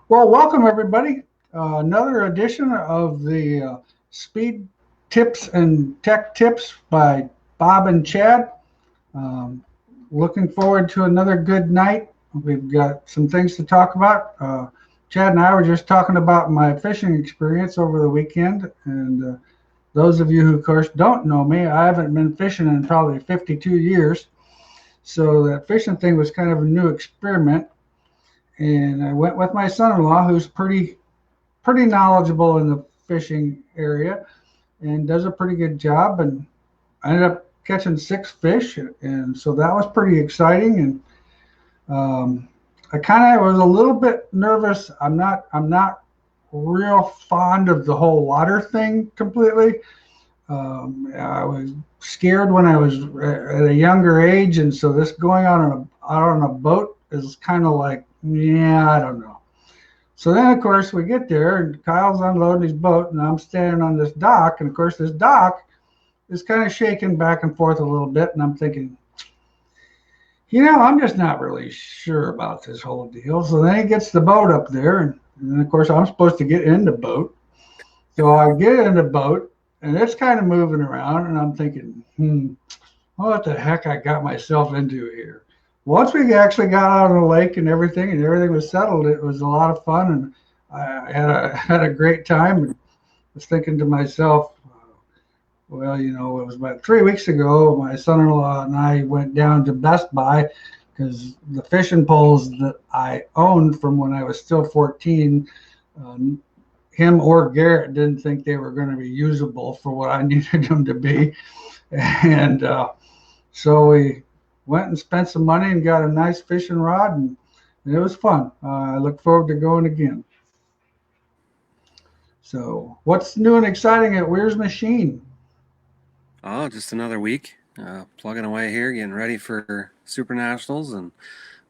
Well, welcome everybody. Another edition of the Speed Tips and Tech Tips by Bob and Chad. Um, Looking forward to another good night. We've got some things to talk about. Chad and I were just talking about my fishing experience over the weekend, and those of you who, of course, don't know me, I haven't been fishing in probably 52 years. So that fishing thing was kind of a new experiment, and I went with my son-in-law, who's pretty knowledgeable in the fishing area and does a pretty good job. And I ended up catching 6 fish, and so that was pretty exciting. And I kind of was a little bit nervous. I'm not real fond of the whole water thing completely. I was scared when I was at a younger age, and so this going out on a boat is kind of like, yeah, I don't know. So then, of course, we get there, and Kyle's unloading his boat, and I'm standing on this dock. And of course, this dock is kind of shaking back and forth a little bit. And I'm thinking, I'm just not really sure about this whole deal. So then he gets the boat up there, and then, of course, I'm supposed to get in the boat. So I get in the boat, and it's kind of moving around, and I'm thinking, what the heck I got myself into here? Once we actually got out on the lake and everything was settled, it was a lot of fun, and I had a great time. And was thinking to myself, well, it was about 3 weeks ago. My son-in-law and I went down to Best Buy because the fishing poles that I owned from when I was still 14, um, him or Garrett didn't think they were going to be usable for what I needed them to be, and so we went and spent some money and got a nice fishing rod, and it was fun. I look forward to going again. So, what's new and exciting at Weir's Machine? Oh, just another week. Plugging away here, getting ready for Super Nationals, and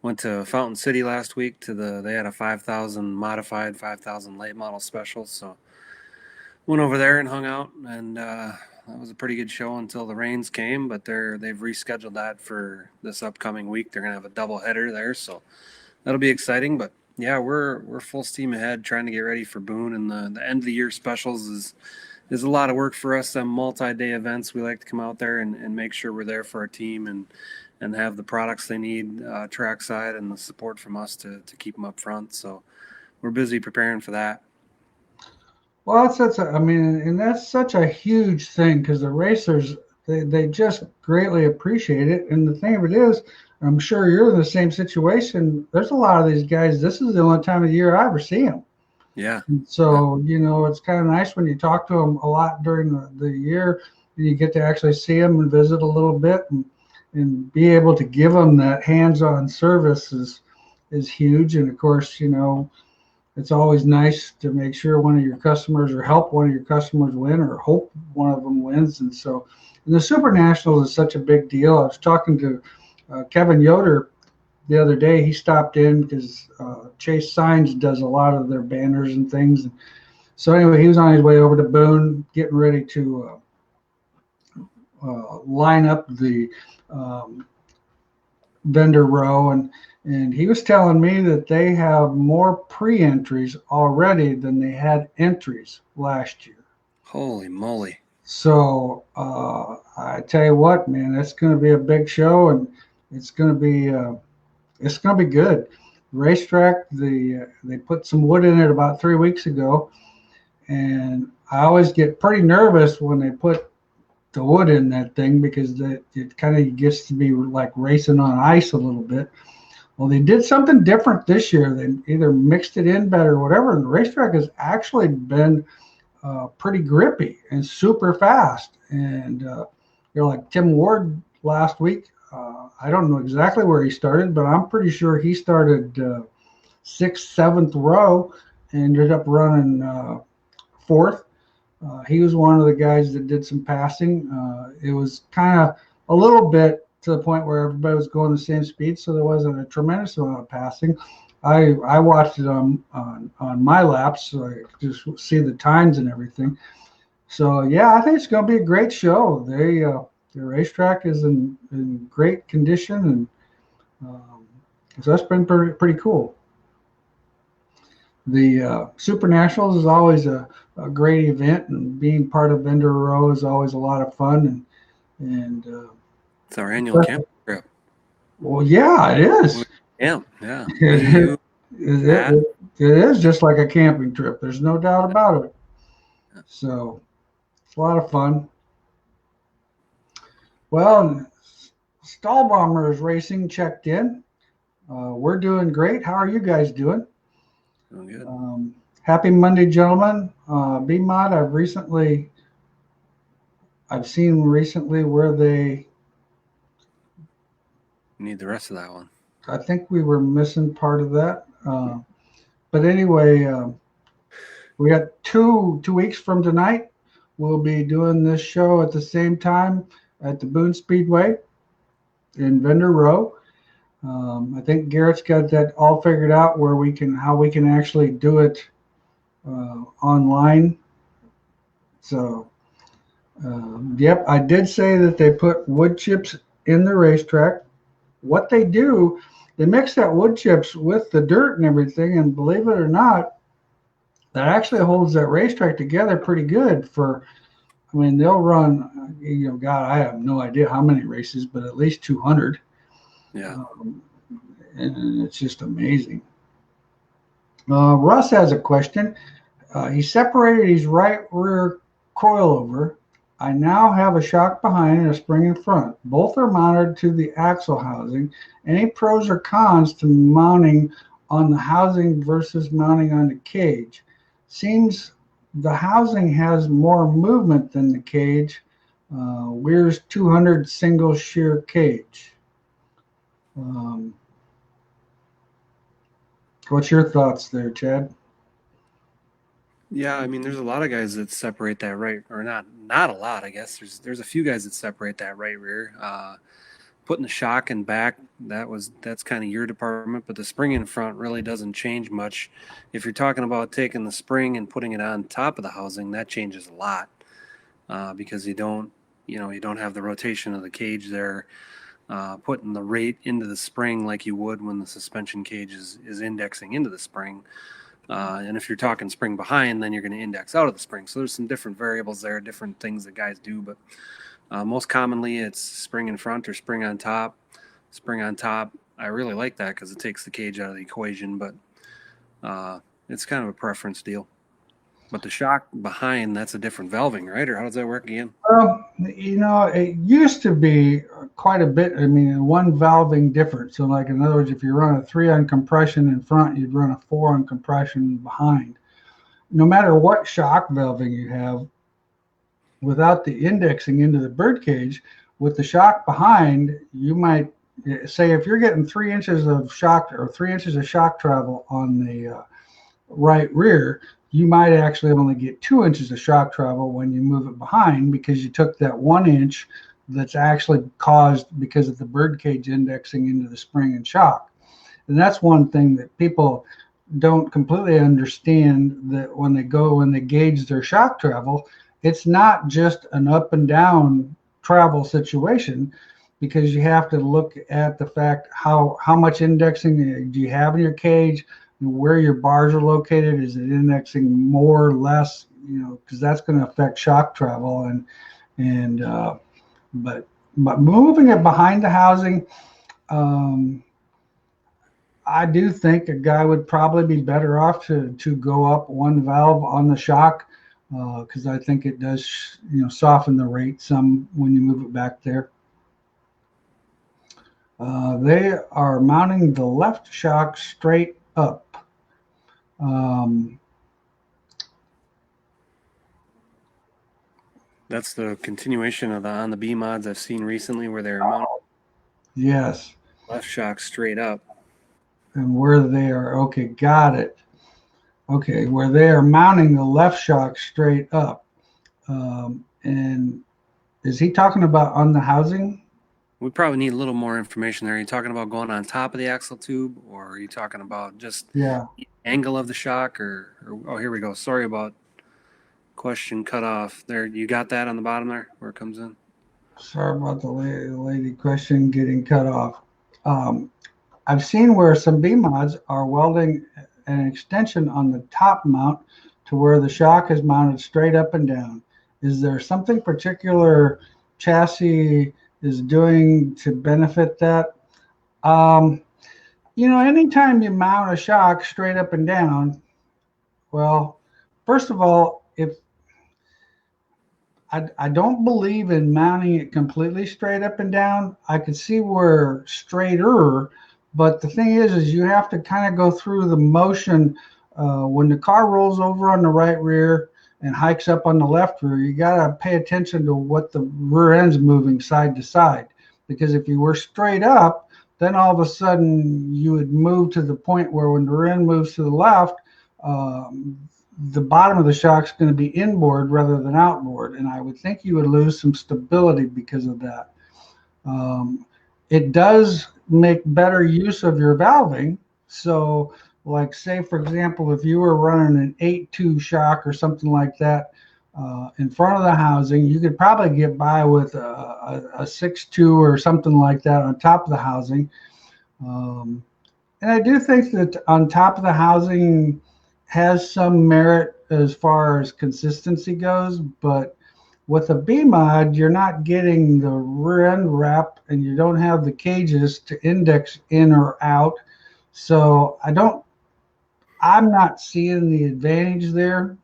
went to Fountain City last week they had a 5,000 modified 5,000 late model special, so went over there and hung out, and that was a pretty good show until the rains came. But they've rescheduled that for this upcoming week. They're gonna have a double header there, so that'll be exciting. But yeah, we're full steam ahead trying to get ready for Boone, and the end of the year specials is a lot of work for us. Some multi-day events. We like to come out there and make sure we're there for our team and have the products they need trackside and the support from us to keep them up front. So we're busy preparing for that. Well, I mean, and that's such a huge thing because the racers, they just greatly appreciate it. And the thing of it is, I'm sure you're in the same situation. There's a lot of these guys. This is the only time of the year I ever see them. Yeah. Yeah. So, it's kind of nice when you talk to them a lot during the year, and you get to actually see them and visit a little bit, and be able to give them that hands-on service is huge. And of course, it's always nice to make sure one of your customers or help one of your customers win or hope one of them wins. And the Super Nationals is such a big deal. I was talking to Kevin Yoder the other day. He stopped in because Chase Signs does a lot of their banners and things. So anyway, he was on his way over to Boone, getting ready to line up the um, vendor row, and he was telling me that they have more pre-entries already than they had entries last year. Holy moly. So I tell you what, man, it's going to be a big show, and it's going to be it's going to be good. Racetrack, they put some wood in it about 3 weeks ago, and I always get pretty nervous when they put the wood in that thing because it kind of gets to be like racing on ice a little bit. Well, they did something different this year. They either mixed it in better or whatever. And the racetrack has actually been pretty grippy and super fast. And like Tim Ward last week. I don't know exactly where he started, but I'm pretty sure he started sixth, seventh row, and ended up running fourth. He was one of the guys that did some passing. It was kind of a little bit to the point where everybody was going the same speed, so there wasn't a tremendous amount of passing. I watched it on my laps, so I could just see the times and everything. So yeah, I think it's going to be a great show. The racetrack is in great condition, and so that's been pretty cool. The Super Nationals is always a great event, and being part of Vendor Row is always a lot of fun. And It's our annual camp trip. well, yeah, it is. Yeah. Me, you, Pat. It is just like a camping trip. There's no doubt about it. So it's a lot of fun. Well, Stall Bombers Racing checked in. We're doing great. How are you guys doing? Doing good. Happy Monday, gentlemen. BMOD, I've seen recently where they, Need the rest of that one. I think we were missing part of that. But anyway, we got 2 weeks from tonight. We'll be doing this show at the same time at the Boone Speedway in Vendor Row. I think Garrett's got that all figured out where how we can actually do it online. So, yep, I did say that they put wood chips in the racetrack. What they do, they mix that wood chips with the dirt and everything, and believe it or not, that actually holds that racetrack together pretty good I mean, they'll run, God, I have no idea how many races, but at least 200. Yeah. And it's just amazing. Russ has a question. He separated his right rear coilover. I now have a shock behind and a spring in front. Both are mounted to the axle housing. Any pros or cons to mounting on the housing versus mounting on the cage? Seems the housing has more movement than the cage. Weir's 200 single shear cage. What's your thoughts there, Chad? Yeah, I mean, there's a lot of guys that separate that right, or not a lot, I guess. There's a few guys that separate that right rear. Putting the shock in back, that's kind of your department, but the spring in front really doesn't change much. If you're talking about taking the spring and putting it on top of the housing, that changes a lot because you don't have the rotation of the cage there, putting the rate into the spring like you would when the suspension cage is indexing into the spring. And if you're talking spring behind, then you're going to index out of the spring. So there's some different variables there, different things that guys do. But most commonly, it's spring in front or spring on top. Spring on top, I really like that because it takes the cage out of the equation. But it's kind of a preference deal. But the shock behind, that's a different valving, right? Or how does that work again? Well, it used to be quite a bit. I mean, one valving difference. So, like in other words, if you run a 3 on compression in front, you'd run a 4 on compression behind. No matter what shock valving you have, without the indexing into the birdcage, with the shock behind, you might say if you're getting 3 inches of shock or 3 inches of shock travel on the right rear, you might actually only get 2 inches of shock travel when you move it behind because you took that 1 inch that's actually caused because of the birdcage indexing into the spring and shock. And that's one thing that people don't completely understand, that when they gauge their shock travel, it's not just an up and down travel situation, because you have to look at the fact how much indexing do you have in your cage, where your bars are located. Is it indexing more or less? Because that's going to affect shock travel. But moving it behind the housing, I do think a guy would probably be better off to go up one valve on the shock, because I think it does soften the rate some when you move it back there. They are mounting the left shock straight up. That's the continuation of on the B mods I've seen recently where they're mounting Yes. left shock straight up. And where they are, okay, got it. Okay, where they are mounting the left shock straight up. And is he talking about on the housing? We probably need a little more information there. Are you talking about going on top of the axle tube, or are you talking about just the angle of the shock? Or oh, here we go. Sorry about question cut off there. You got that on the bottom there where it comes in? Sorry about the lady question getting cut off. I've seen where some B mods are welding an extension on the top mount to where the shock is mounted straight up and down. Is there something particular chassis is doing to benefit that? Um, anytime you mount a shock straight up and down, well, first of all, if I don't believe in mounting it completely straight up and down. I could see where straighter, but the thing is you have to kind of go through the motion when the car rolls over on the right rear and hikes up on the left rear. You got to pay attention to what the rear end's moving side to side, because if you were straight up, then all of a sudden you would move to the point where when the rear end moves to the left, the bottom of the shock is going to be inboard rather than outboard, and I would think you would lose some stability because of that. It does make better use of your valving. So, like, say for example, if you were running an 8.2 shock or something like that in front of the housing, you could probably get by with a 6.2 or something like that on top of the housing. And I do think that on top of the housing has some merit as far as consistency goes, but with a B mod, you're not getting the rear end wrap and you don't have the cages to index in or out. So I'm not seeing the advantage there.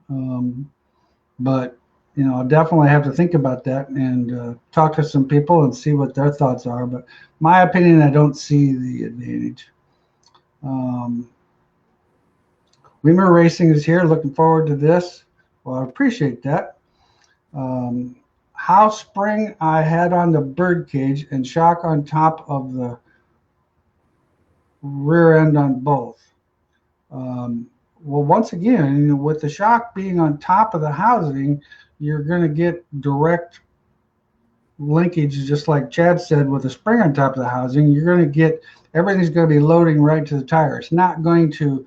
But I'll definitely have to think about that and talk to some people and see what their thoughts are. But my opinion, I don't see the advantage. Weimer Racing is here. Looking forward to this. Well, I appreciate that. How spring I had on the bird cage and shock on top of the rear end on both. Well, once again, with the shock being on top of the housing, you're going to get direct linkage, just like Chad said, with the spring on top of the housing. You're going to get, everything's going to be loading right to the tire. It's not going to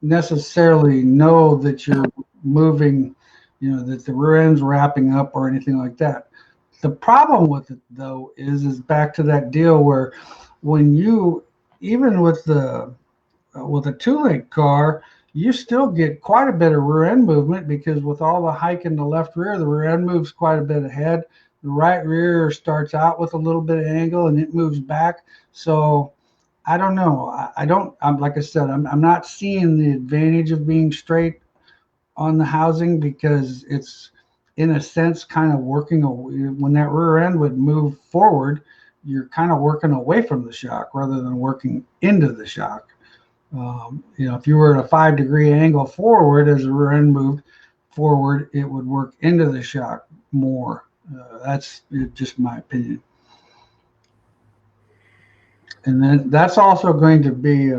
necessarily know that you're moving, that the rear end's wrapping up or anything like that. The problem with it, though, is back to that deal where when you, even with a two-link car, you still get quite a bit of rear end movement, because with all the hike in the left rear, the rear end moves quite a bit ahead. The right rear starts out with a little bit of angle and it moves back. So I don't know. I'm like I said, I'm not seeing the advantage of being straight on the housing, because it's in a sense kind of working when that rear end would move forward, you're kind of working away from the shock rather than working into the shock. If you were at a 5-degree angle forward as the rear end moved forward, it would work into the shock more. That's just my opinion. And then that's also going to be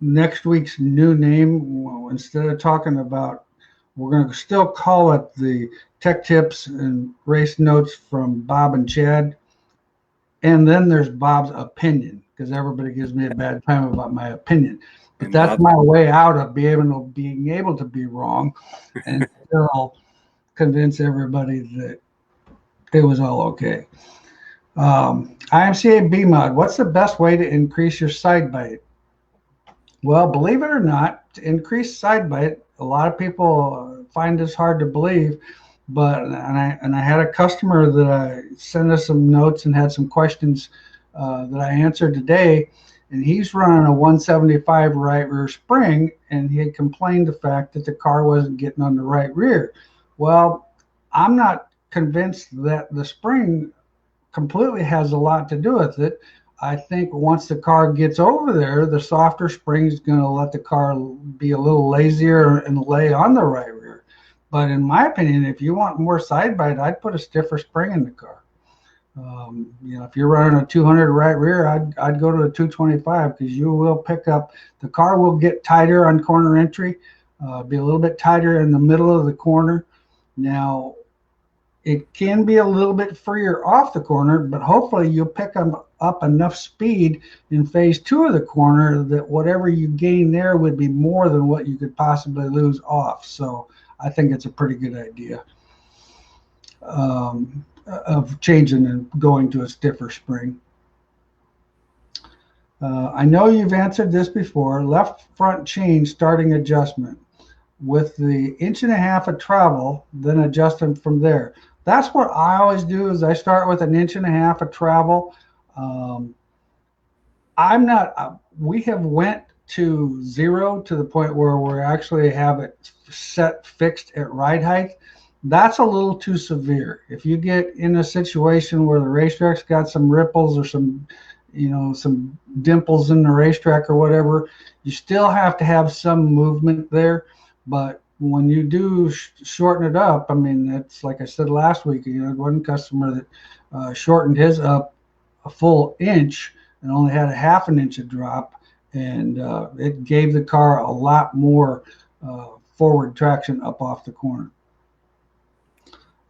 next week's new name. Well, instead of talking about, we're going to still call it the Tech Tips and Race Notes from Bob and Chad. And then there's Bob's opinion, because everybody gives me a bad time about my opinion. But And that's Bob, my way out of being able to be wrong and still convince everybody that it was all okay. IMCA B mod, what's the best way to increase your side bite? Well, believe it or not, to increase side bite, a lot of people find this hard to believe, but and I had a customer that I sent us some notes and had some questions that I answered today, and he's running a 175 right rear spring, and he had complained the fact that the car wasn't getting on the right rear. Well, I'm not convinced that the spring completely has a lot to do with it. I think once the car gets over there, the softer spring is going to let the car be a little lazier and lay on the right rear. But in my opinion, if you want more side bite, I'd put a stiffer spring in the car. If you're running a 200 right rear, I'd go to a 225, because you will pick up, the car will get tighter on corner entry, be a little bit tighter in the middle of the corner. Now, it can be a little bit freer off the corner, but hopefully you'll pick up enough speed in phase 2 of the corner that whatever you gain there would be more than what you could possibly lose off. So I think it's a pretty good idea of changing and going to a stiffer spring. I know you've answered this before. Left front chain starting adjustment with the inch and a half of travel, then adjust them from there. That's what I always do. Is I start with an inch and a half of travel. Um, I'm not. We have went to zero to the point where we actually have it set fixed at ride height. That's a little too severe. If you get in a situation where the racetrack's got some ripples or some, some dimples in the racetrack or whatever, you still have to have some movement there. But when you do shorten it up, I mean, it's like I said last week. One customer that shortened his up a full inch and only had a half an inch of drop, and it gave the car a lot more forward traction up off the corner.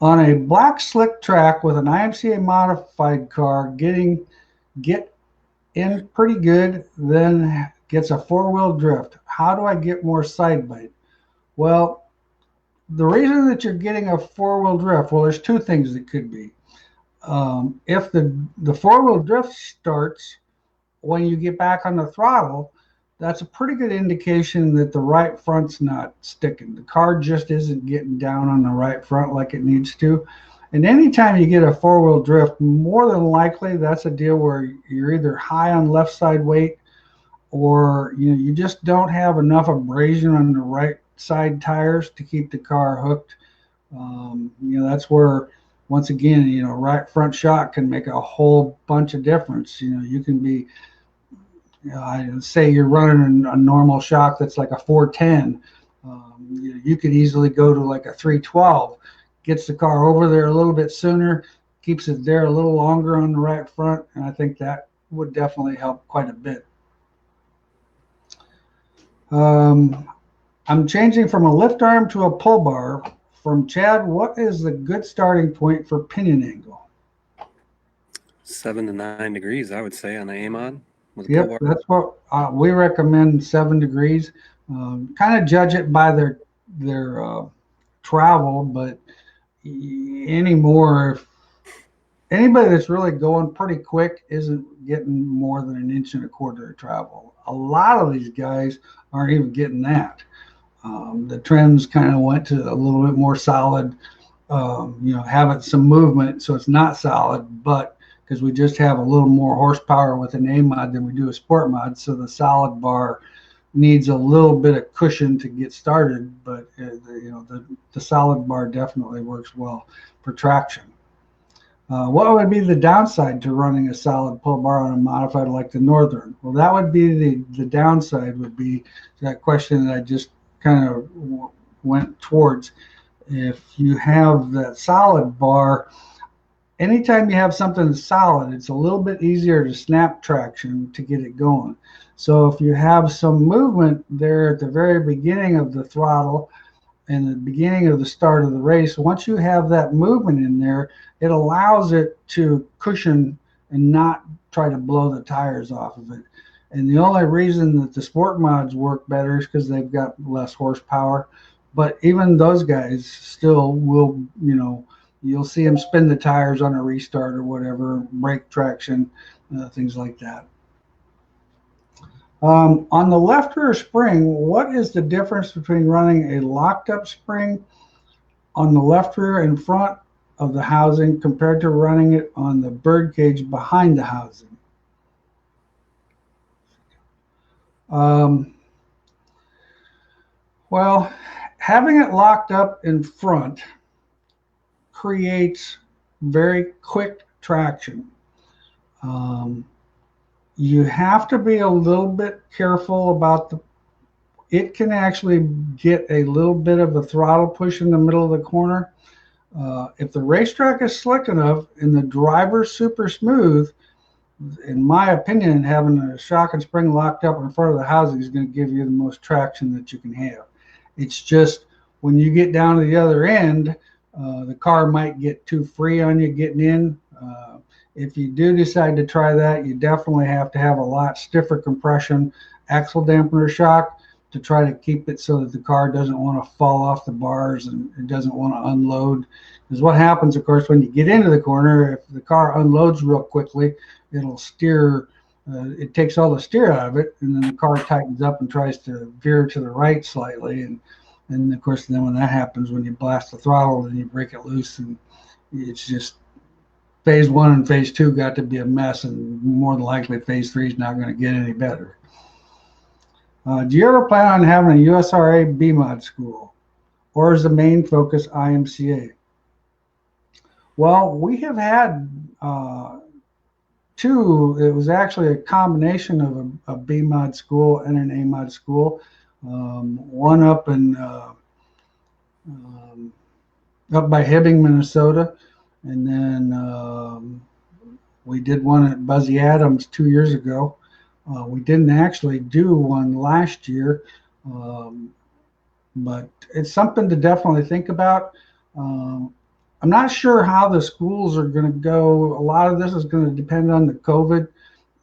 On a black slick track with an IMCA modified car, get in pretty good, then gets a four-wheel drift. How do I get more side bite? Well, the reason that you're getting a four-wheel drift, well, there's two things that could be. If the four-wheel drift starts when you get back on the throttle, that's a pretty good indication that the right front's not sticking. The car just isn't getting down on the right front like it needs to. And anytime you get a four-wheel drift, more than likely that's a deal where you're either high on left side weight, or you just don't have enough abrasion on the right side tires to keep the car hooked. That's where, once again, right front shock can make a whole bunch of difference. You can be, I say you're running a normal shock that's like a 410. You could easily go to like a 312. Gets the car over there a little bit sooner, keeps it there a little longer on the right front, and I think that would definitely help quite a bit. I'm changing from a lift arm to a pull bar. From Chad, what is the good starting point for pinion angle? 7 to 9 degrees, I would say, on the A-mod. Yep, that's what we recommend, 7 degrees. Kind of judge it by their travel, but anymore, anybody that's really going pretty quick isn't getting more than 1.25 inches of travel. A lot of these guys aren't even getting that. The trends kind of went to a little bit more solid, having some movement, so it's not solid, but because we just have a little more horsepower with an A mod than we do a sport mod, so the solid bar needs a little bit of cushion to get started, but the solid bar definitely works well for traction. What would be the downside to running a solid pull bar on a modified like the Northern? Well, that would be the downside would be that question that I just kind of went towards. If you have that solid bar, anytime you have something solid, it's a little bit easier to snap traction to get it going. So if you have some movement there at the very beginning of the throttle and the beginning of the start of the race, once you have that movement in there, it allows it to cushion and not try to blow the tires off of it. And the only reason that the sport mods work better is because they've got less horsepower. But even those guys still will, you'll see them spin the tires on a restart or whatever, brake traction, things like that. On the left rear spring, what is the difference between running a locked up spring on the left rear in front of the housing compared to running it on the bird cage behind the housing? Well, having it locked up in front creates very quick traction. You have to be a little bit careful about it can actually get a little bit of a throttle push in the middle of the corner. If the racetrack is slick enough and the driver's super smooth, in my opinion, having a shock and spring locked up in front of the housing is going to give you the most traction that you can have. It's just when you get down to the other end, the car might get too free on you getting in. If you do decide to try that, you definitely have to have a lot stiffer compression axle dampener shock to try to keep it so that the car doesn't want to fall off the bars and it doesn't want to unload. Because what happens, of course, when you get into the corner, if the car unloads real quickly, it'll steer it takes all the steer out of it, and then the car tightens up and tries to veer to the right slightly, and of course then when that happens, when you blast the throttle and you break it loose, and it's just phase one and phase two got to be a mess, and more than likely phase three is not going to get any better. Do you ever plan on having a USRA BMOD school, or is the main focus IMCA? Well, we have had two. It was actually a combination of a BMOD school and an AMOD school. One up in up by Hibbing, Minnesota, and then we did one at Buzzy Adams 2 years ago. We didn't actually do one last year, but it's something to definitely think about. I'm not sure how the schools are going to go. A lot of this is going to depend on the COVID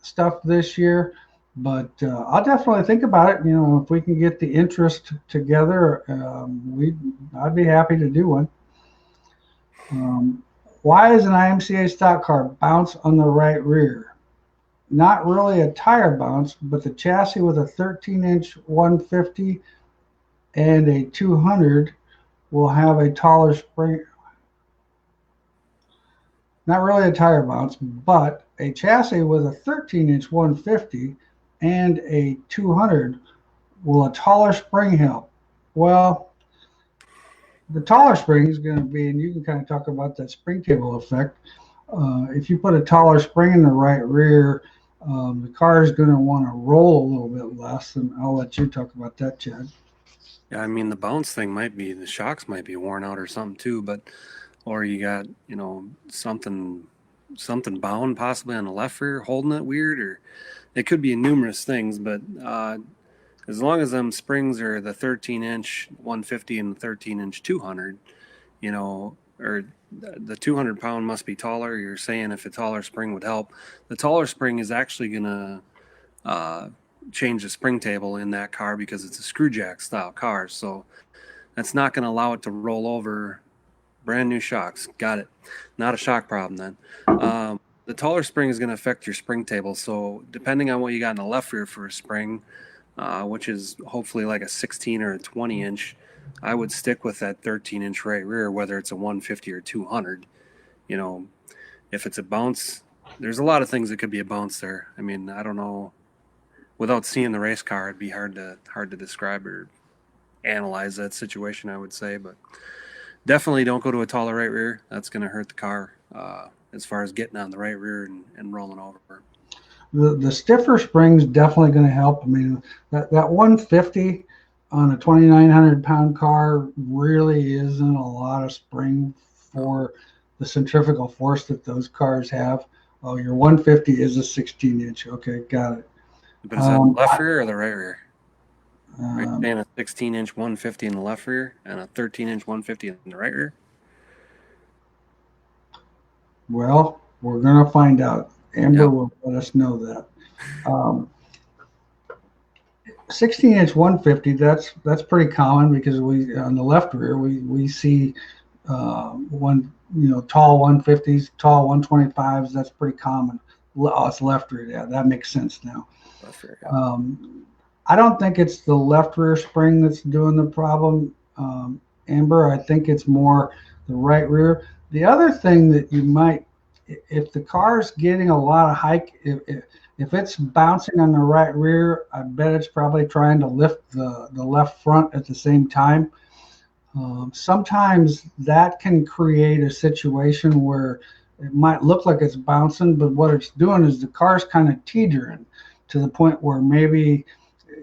stuff this year, but I'll definitely think about it. If we can get the interest together, I'd be happy to do one. Why is an IMCA stock car bounce on the right rear? Not really a tire bounce, but the chassis with a 13-inch 150 and a 200 will have a taller spring. Not really a tire bounce, but a chassis with a 13-inch 150 and a 200 will a taller spring help? Well, the taller spring is going to be, and you can kind of talk about that spring table effect. If you put a taller spring in the right rear, the car is going to want to roll a little bit less, and I'll let you talk about that, Chad. Yeah, I mean the bounce thing might be the shocks might be worn out or something too, but or you got something bound possibly on the left rear holding it weird, or it could be numerous things. But as long as them springs are the 13-inch 150 and the 13-inch 200, or the 200-pound must be taller. You're saying if a taller spring would help. The taller spring is actually going to change the spring table in that car because it's a screw jack style car. So that's not going to allow it to roll over. Brand new shocks. Got it. Not a shock problem then. The taller spring is going to affect your spring table. So depending on what you got in the left rear for a spring, which is hopefully like a 16 or a 20-inch, I would stick with that 13-inch right rear, whether it's a 150 or 200. If it's a bounce, there's a lot of things that could be a bounce there. I mean, I don't know. Without seeing the race car, it'd be hard to describe or analyze that situation, I would say. But definitely don't go to a taller right rear. That's going to hurt the car as far as getting on the right rear and rolling over. The stiffer spring's definitely going to help. I mean, that 150 on a 2,900-pound car really isn't a lot of spring for the centrifugal force that those cars have. Oh, your 150 is a 16-inch. Okay, got it. But is that the left rear or the right rear? Are you saying a 16-inch 150 in the left rear and a 13-inch 150 in the right rear? Well, we're going to find out. Amber will let us know that. 16-inch 150, that's pretty common because we on the left rear we see tall 150s, tall 125s. That's pretty common. Oh, it's left rear. Yeah, that makes sense now. Left rear, yeah. I don't think it's the left rear spring that's doing the problem, Amber. I think it's more the right rear. The other thing that you might, if the car's getting a lot of hike, if it's bouncing on the right rear, I bet it's probably trying to lift the left front at the same time. Sometimes that can create a situation where it might look like it's bouncing, but what it's doing is the car's kind of teetering to the point where maybe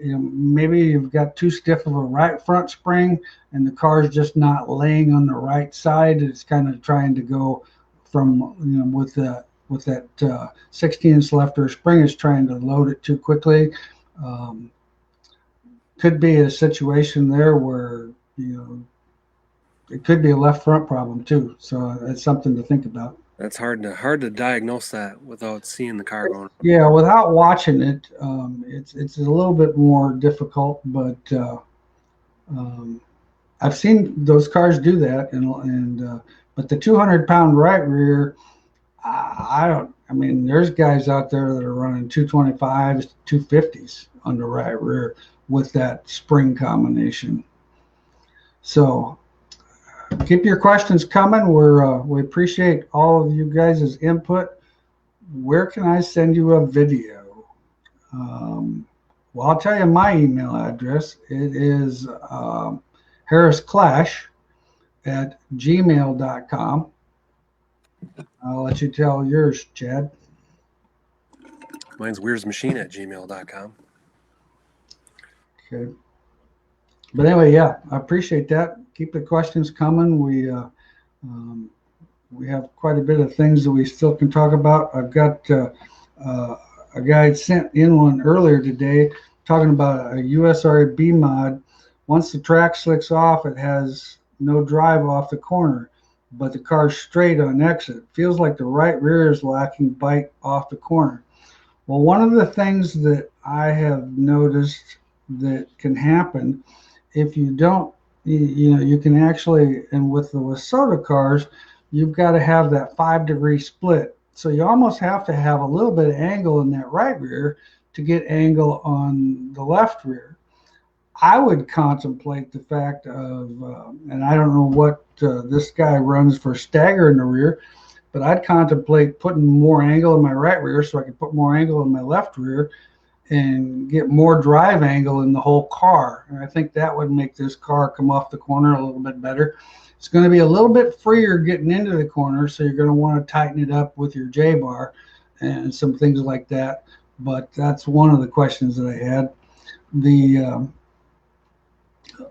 you've got too stiff of a right front spring and the car's just not laying on the right side. It's kind of trying to go from, with that 16-inch left rear spring, is trying to load it too quickly. Could be a situation there where, it could be a left front problem too. So it's something to think about. That's hard to diagnose that without seeing the car going. Yeah, without watching it, it's a little bit more difficult. But I've seen those cars do that, but the 200-pound right rear, I I mean, there's guys out there that are running 225s, 250s on the right rear with that spring combination. So keep your questions coming. We appreciate all of you guys' input. Where can I send you a video? Well, I'll tell you my email address. It is harrisclash@gmail.com. I'll let you tell yours, Chad. Mine's weirsmachine@gmail.com. Okay. But anyway, yeah, I appreciate that. Keep the questions coming. We have quite a bit of things that we still can talk about. I've got a guy sent in one earlier today talking about a USRB mod. Once the track slicks off, it has no drive off the corner, but the car's straight on exit. Feels like the right rear is lacking bite off the corner. Well, one of the things that I have noticed that can happen if you don't, you can actually, and with the Wasota cars, you've got to have that 5-degree split. So you almost have to have a little bit of angle in that right rear to get angle on the left rear. I would contemplate the fact of, and I don't know what this guy runs for stagger in the rear, but I'd contemplate putting more angle in my right rear so I can put more angle in my left rear and get more drive angle in the whole car. And I think that would make this car come off the corner a little bit better. It's going to be a little bit freer getting into the corner, so you're going to want to tighten it up with your J-bar and some things like that. But that's one of the questions that I had. The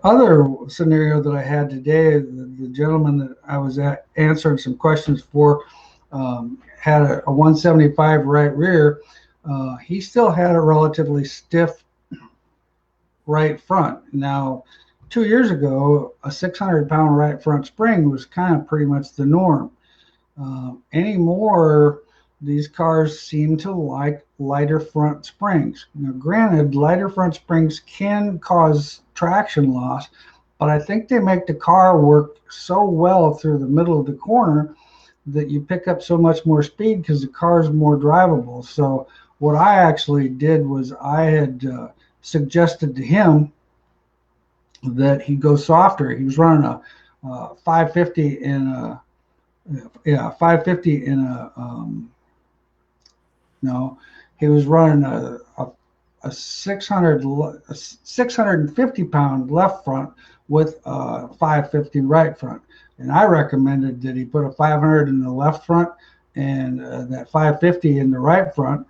other scenario that I had today, the gentleman that I was answering some questions for had a 175 right rear. He still had a relatively stiff right front. Now, 2 years ago, a 600-pound right front spring was kind of pretty much the norm. Anymore, these cars seem to like lighter front springs. Now, granted, lighter front springs can cause traction loss, but I think they make the car work so well through the middle of the corner that you pick up so much more speed because the car is more drivable. So what I actually did was I had suggested to him that he go softer. He was running a 550 in a 550 in a no, he was running a 650 pound left front with a 550 right front, and I recommended that he put a 500 in the left front and that 550 in the right front.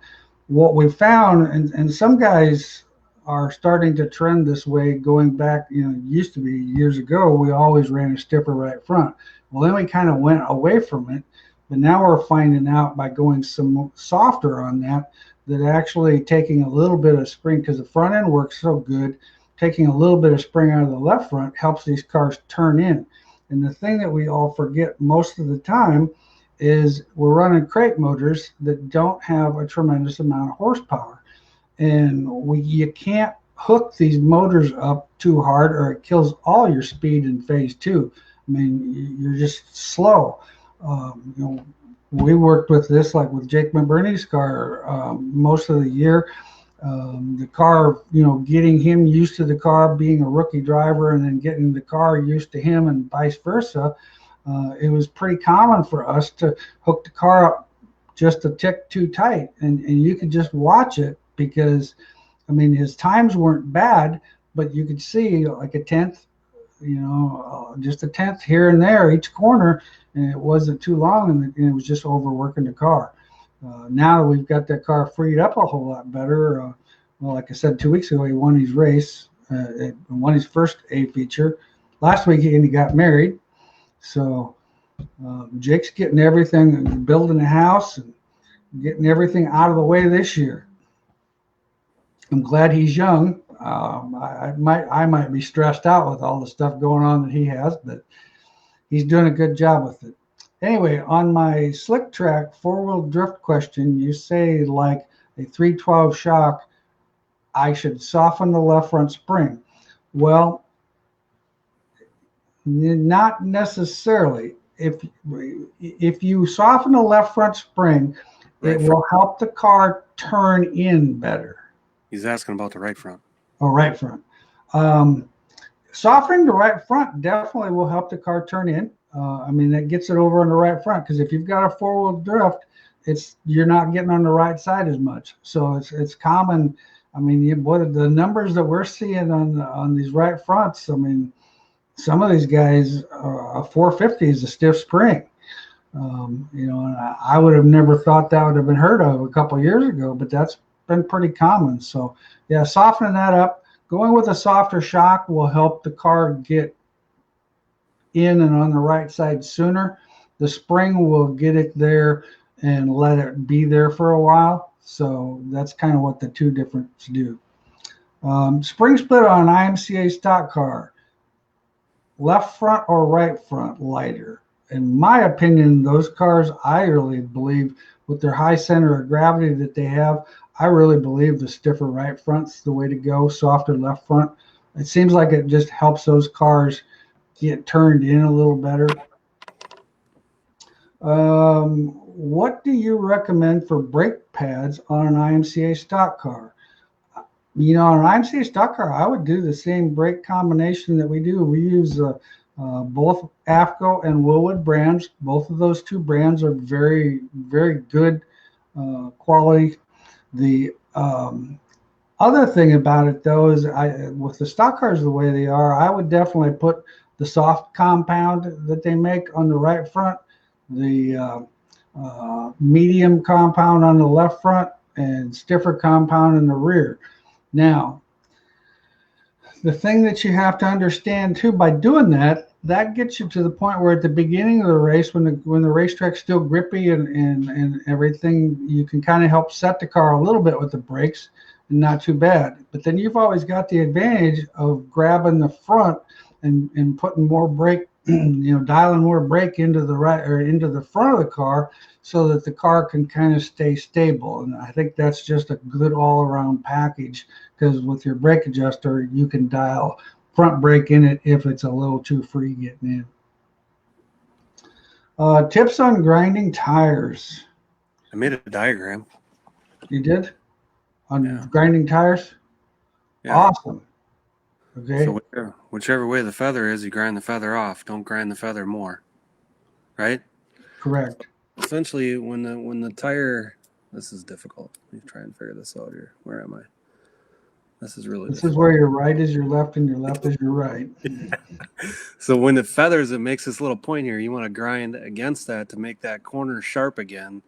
What we found, and some guys are starting to trend this way, going back, used to be years ago, we always ran a stiffer right front. Well, then we kind of went away from it, but now we're finding out by going some softer on that actually taking a little bit of spring, because the front end works so good, taking a little bit of spring out of the left front helps these cars turn in. And the thing that we all forget most of the time is we're running crate motors that don't have a tremendous amount of horsepower. And you can't hook these motors up too hard or it kills all your speed in phase two. I mean, you're just slow. We worked with this, like with Jake McBurney's car, most of the year. The car, getting him used to the car, being a rookie driver, and then getting the car used to him and vice versa. It was pretty common for us to hook the car up just a tick too tight. And you could just watch it because, I mean, his times weren't bad, but you could see like a tenth, just a tenth here and there each corner, and it wasn't too long, and it was just overworking the car. Now that we've got that car freed up a whole lot better, well, like I said, 2 weeks ago, he won his race, won his first A feature. Last week, he got married. So Jake's getting everything, building a house and getting everything out of the way this year. I'm glad he's young. I might be stressed out with all the stuff going on that he has, but he's doing a good job with it. Anyway, on my slick track four-wheel drift question, you say like a 312 shock, I should soften the left front spring. Well, not necessarily. If you soften the left front spring It Right front. will help the car turn in better. He's asking about the right front. Oh, right front. Um, Softening the right front definitely will help the car turn in. I mean, that gets it over on the right front, because if you've got a four-wheel drift, you're not getting on the right side as much. So it's common. I mean, what are the numbers that we're seeing on these right fronts? I mean, some of these guys, a 450 is a stiff spring. And I would have never thought that would have been heard of a couple of years ago, but that's been pretty common. So yeah, softening that up. Going with a softer shock will help the car get in and on the right side sooner. The spring will get it there and let it be there for a while. So that's kind of what the two difference do. Spring split on an IMCA stock car, left front or right front lighter. In my opinion, those cars, I really believe, with their high center of gravity that they have, I really believe the stiffer right front's the way to go, softer left front. It seems like it just helps those cars get turned in a little better. What do you recommend for brake pads on an IMCA stock car? On an IMCA stock car, I would do the same brake combination that we do. We use both AFCO and Willwood brands. Both of those two brands are very, very good quality. The other thing about it, though, is with the stock cars the way they are, I would definitely put the soft compound that they make on the right front, the medium compound on the left front, and stiffer compound in the rear. Now, the thing that you have to understand too, by doing that, that gets you to the point where at the beginning of the race, when the racetrack's still grippy and everything, you can kind of help set the car a little bit with the brakes, and not too bad. But then you've always got the advantage of grabbing the front and putting more brake, dialing more brake into the right or into the front of the car, so that the car can kind of stay stable. And I think that's just a good all-around package, because with your brake adjuster, you can dial front brake in it if it's a little too free getting in. Tips on grinding tires. I made a diagram. You did? On Yeah. grinding tires? Yeah. Awesome. Okay. So whichever way the feather is, you grind the feather off. Don't grind the feather more. Right? Correct. Essentially, when the tire, this is difficult. Let me try and figure this out here. Where am I? This is really. This is where your right is your left and your left is your right. So when it feathers, it makes this little point here. You want to grind against that to make that corner sharp again,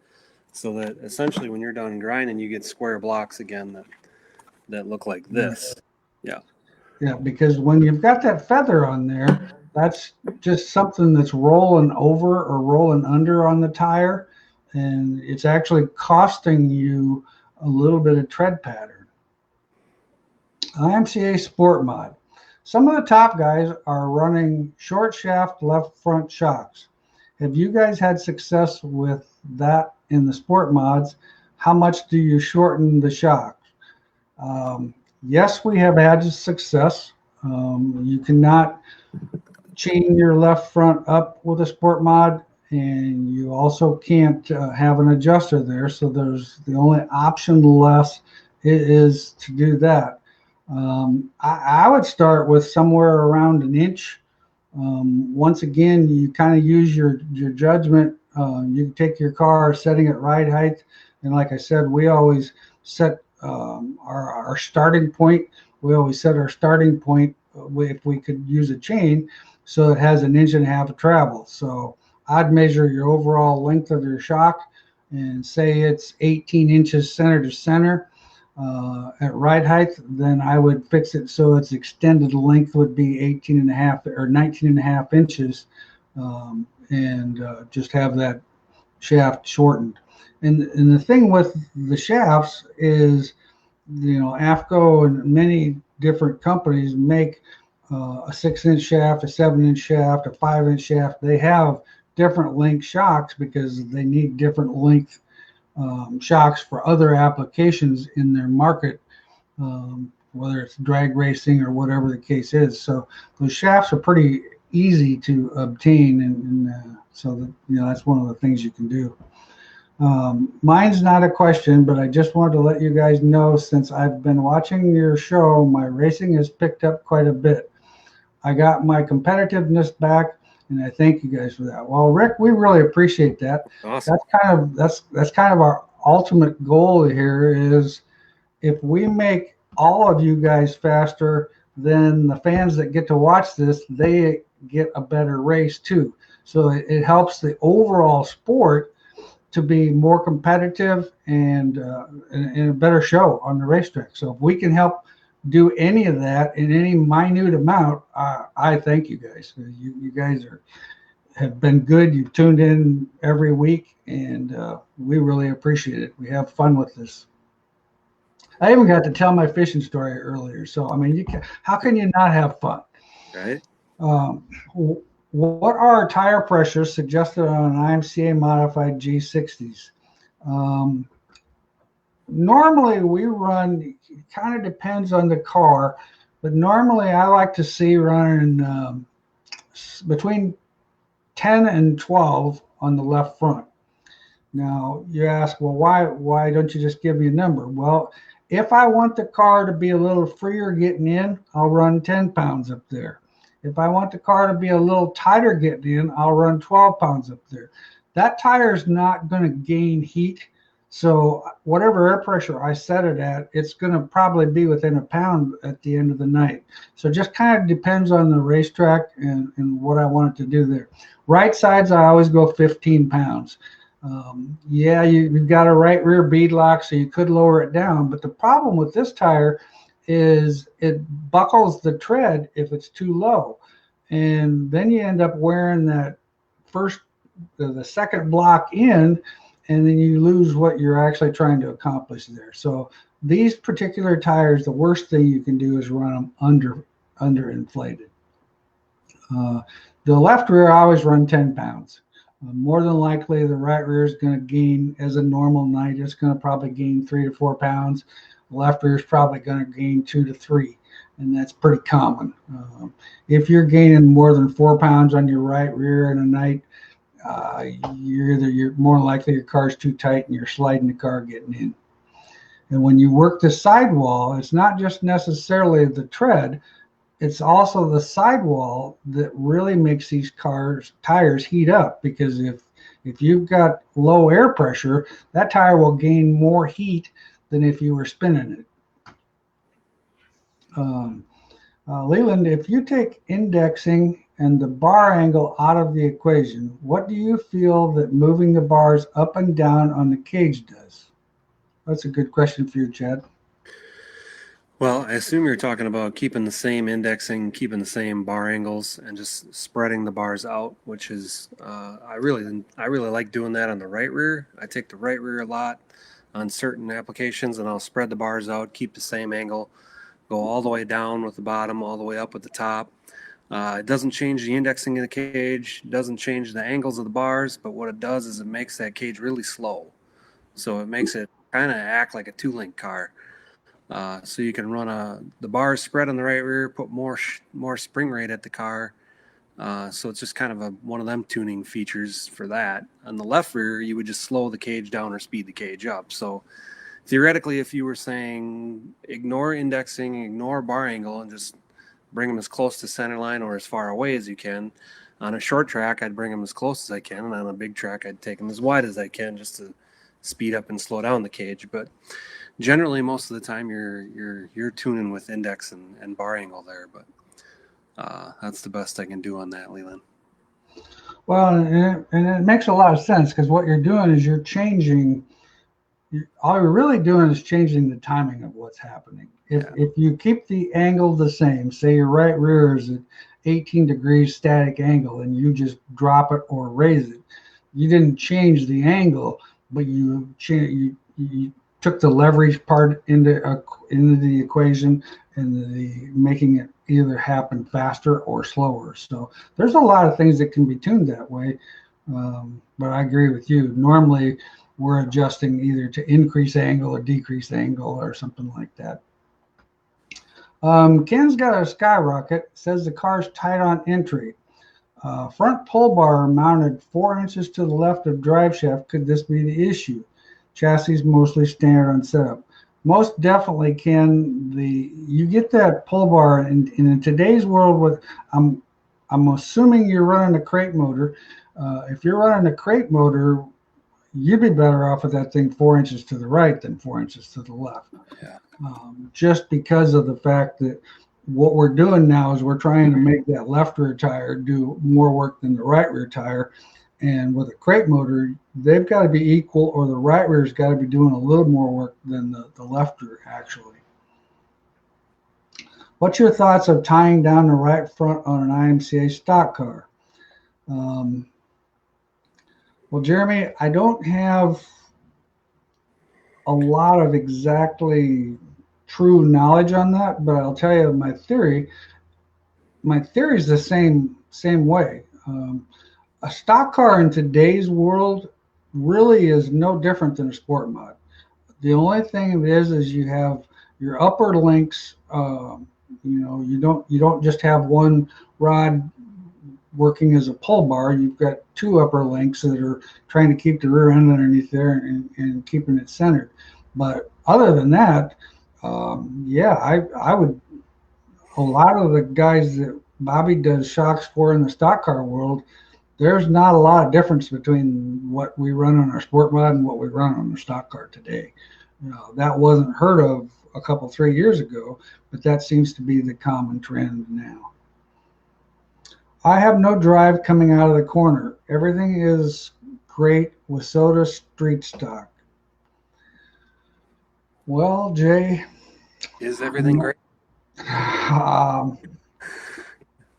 so that essentially when you're done grinding, you get square blocks again that look like this. Yeah. Yeah, because when you've got that feather on there, that's just something that's rolling over or rolling under on the tire, and it's actually costing you a little bit of tread pattern. IMCA Sport Mod. Some of the top guys are running short shaft left front shocks. Have you guys had success with that in the sport mods? How much do you shorten the shock? Yes, we have had success. You cannot chain your left front up with a sport mod, and you also can't have an adjuster there. So there's the only option left is to do that. I would start with somewhere around an inch. Once again, you kind of use your judgment. You can take your car setting it ride height, and like I said, we always set our starting point. We always set our starting point if we could use a chain, so it has an inch and a half of travel. So I'd measure your overall length of your shock and say it's 18 inches center to center at ride height. Then I would fix it so its extended length would be 18 and a half or 19 and a half inches, and just have that shaft shortened. And the thing with the shafts is, AFCO and many different companies make a 6-inch shaft, a 7-inch shaft, a 5-inch shaft. They have different length shocks because they need different length shocks for other applications in their market, whether it's drag racing or whatever the case is. So those shafts are pretty easy to obtain, and so that, that's one of the things you can do. Mine's not a question, but I just wanted to let you guys know, since I've been watching your show, my racing has picked up quite a bit. I got my competitiveness back, and I thank you guys for that. Well, Rick, we really appreciate that. Awesome. That's kind of our ultimate goal here is if we make all of you guys faster, then the fans that get to watch this, they get a better race too. So it helps the overall sport to be more competitive and a better show on the racetrack. So if we can help do any of that in any minute amount, I thank you guys. You guys have been good. You've tuned in every week, and we really appreciate it. We have fun with this. I even got to tell my fishing story earlier. So I mean, how can you not have fun? Right. Um, what are tire pressures suggested on an IMCA modified G60s? Um, Normally we run, kind of depends on the car, but normally I like to see running between 10 and 12 on the left front. Now you ask, well, why don't you just give me a number? Well, if I want the car to be a little freer getting in, I'll run 10 pounds up there. If I want the car to be a little tighter getting in, I'll run 12 pounds up there. That tire is not going to gain heat. So whatever air pressure I set it at, it's going to probably be within a pound at the end of the night. So it just kind of depends on the racetrack and what I want it to do there. Right sides, I always go 15 pounds. Yeah, you've got a right rear bead lock, so you could lower it down. But the problem with this tire is it buckles the tread if it's too low. And then you end up wearing that the second block in, and then you lose what you're actually trying to accomplish there. So these particular tires, the worst thing you can do is run them under inflated. The left rear, I always run 10 pounds. More than likely, the right rear is going to gain, as a normal night, it's going to probably gain 3 to 4 pounds. The left rear is probably going to gain 2 to 3, and that's pretty common. If you're gaining more than 4 pounds on your right rear in a night, you're more likely your car's too tight and you're sliding the car getting in. And when you work the sidewall, it's not just necessarily the tread, it's also the sidewall that really makes these tires heat up, because if you've got low air pressure, that tire will gain more heat than if you were spinning it. Leland, if you take indexing and the bar angle out of the equation, what do you feel that moving the bars up and down on the cage does? That's a good question for you, Chad. Well, I assume you're talking about keeping the same indexing, keeping the same bar angles, and just spreading the bars out, which is I really like doing that on the right rear. I take the right rear a lot on certain applications, and I'll spread the bars out, keep the same angle, go all the way down with the bottom, all the way up with the top. It doesn't change the indexing of the cage, doesn't change the angles of the bars, but what it does is it makes that cage really slow. So it makes it kind of act like a two-link car. So you can run the bars spread on the right rear, put more spring rate at the car. So it's just kind of one of them tuning features for that. On the left rear, you would just slow the cage down or speed the cage up. So theoretically, if you were saying ignore indexing, ignore bar angle, and just bring them as close to center line or as far away as you can. On a short track, I'd bring them as close as I can, and on a big track, I'd take them as wide as I can just to speed up and slow down the cage. But generally, most of the time, you're tuning with index and bar angle there. But that's the best I can do on that, Leland. Well, and it makes a lot of sense, because what you're doing is you're changing. All you're really doing is changing the timing of what's happening. If you keep the angle the same, say your right rear is at 18 degrees static angle, and you just drop it or raise it, you didn't change the angle, but you took the leverage part into the equation, and making it either happen faster or slower. So there's a lot of things that can be tuned that way. But I agree with you. Normally, we're adjusting either to increase angle or decrease angle or something like that. Ken's got a skyrocket, says the car's tight on entry. Front pull bar mounted 4 inches to the left of drive shaft. Could this be the issue? Chassis mostly standard on setup. Most definitely can. You get that pull bar in today's world with I'm assuming you're running a crate motor. If you're running a crate motor, you'd be better off with that thing 4 inches to the right than 4 inches to the left. Yeah. Just because of the fact that what we're doing now is we're trying to make that left rear tire do more work than the right rear tire. And with a crate motor, they've got to be equal, or the right rear's got to be doing a little more work than the left rear, actually. What's your thoughts of tying down the right front on an IMCA stock car? Well, Jeremy, I don't have a lot of exactly true knowledge on that, but I'll tell you my theory. My theory is the same way. A stock car in today's world really is no different than a sport mod. The only thing it is you have your upper links. You don't just have one rod working as a pull bar. You've got two upper links that are trying to keep the rear end underneath there and keeping it centered. But other than that, I would. A lot of the guys that Bobby does shocks for in the stock car world, there's not a lot of difference between what we run on our sport mod and what we run on the stock car today. That wasn't heard of a couple, 3 years ago, but that seems to be the common trend now. I have no drive coming out of the corner. Everything is great with Soda street stock. Well, Jay. Is everything great?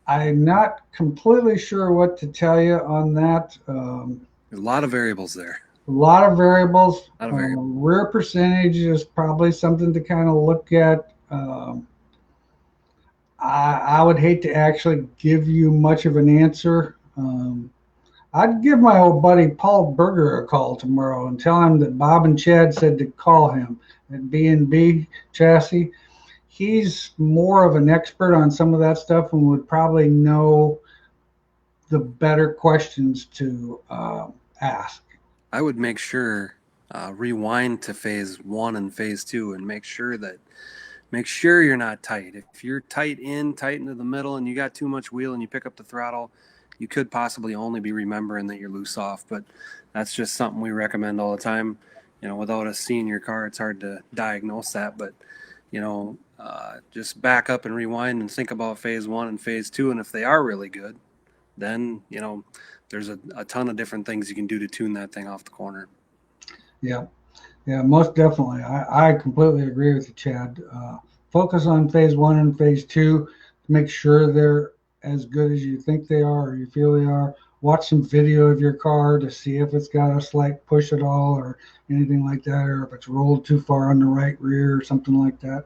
I'm not completely sure what to tell you on that. There's a lot of variables there. A lot of variables. A lot of variables. Rear percentage is probably something to kind of look at. I would hate to actually give you much of an answer. I'd give my old buddy Paul Berger a call tomorrow and tell him that Bob and Chad said to call him at B&B Chassis. He's more of an expert on some of that stuff and would probably know the better questions to ask. I would make sure rewind to phase 1 and phase 2 and make sure you're not tight. If you're tight into the middle and you got too much wheel and you pick up the throttle, you could possibly only be remembering that you're loose off. But that's just something we recommend all the time. Without us seeing your car, it's hard to diagnose that. But just back up and rewind and think about phase 1 and phase 2. And if they are really good, then, there's a ton of different things you can do to tune that thing off the corner. Yeah, most definitely. I completely agree with you, Chad. Focus on phase 1 and phase 2 to make sure they're as good as you think they are or you feel they are. Watch some video of your car to see if it's got a slight push at all or anything like that, or if it's rolled too far on the right rear or something like that.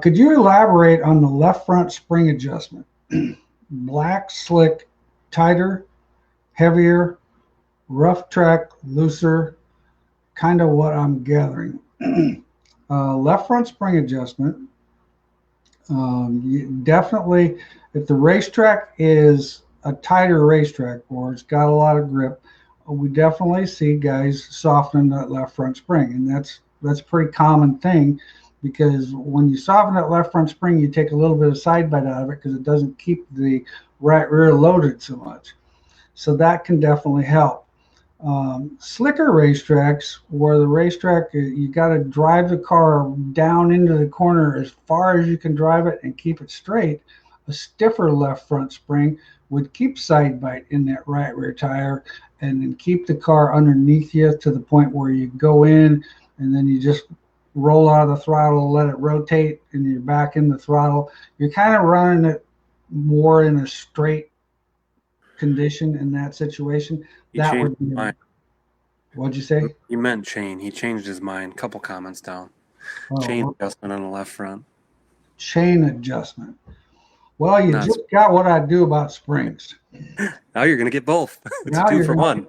Could you elaborate on the left front spring adjustment? Black, slick, tighter, heavier, rough track, looser, kind of what I'm gathering. Left front spring adjustment. Definitely, if the racetrack is a tighter racetrack or it's got a lot of grip, we definitely see guys soften that left front spring, and that's a pretty common thing. Because when you soften that left front spring, you take a little bit of side bite out of it because it doesn't keep the right rear loaded so much. So that can definitely help. Slicker racetracks, where the racetrack, you got to drive the car down into the corner as far as you can drive it and keep it straight. A stiffer left front spring would keep side bite in that right rear tire and then keep the car underneath you to the point where you go in and then you just roll out of the throttle, let it rotate, and you're back in the throttle. You're kind of running it more in a straight condition in that situation. That would be. What'd you say? You meant chain. He changed his mind. Couple comments down. Chain adjustment on the left front. Chain adjustment. Well, you just got what I do about springs. Now you're going to get both. It's a 2 for 1.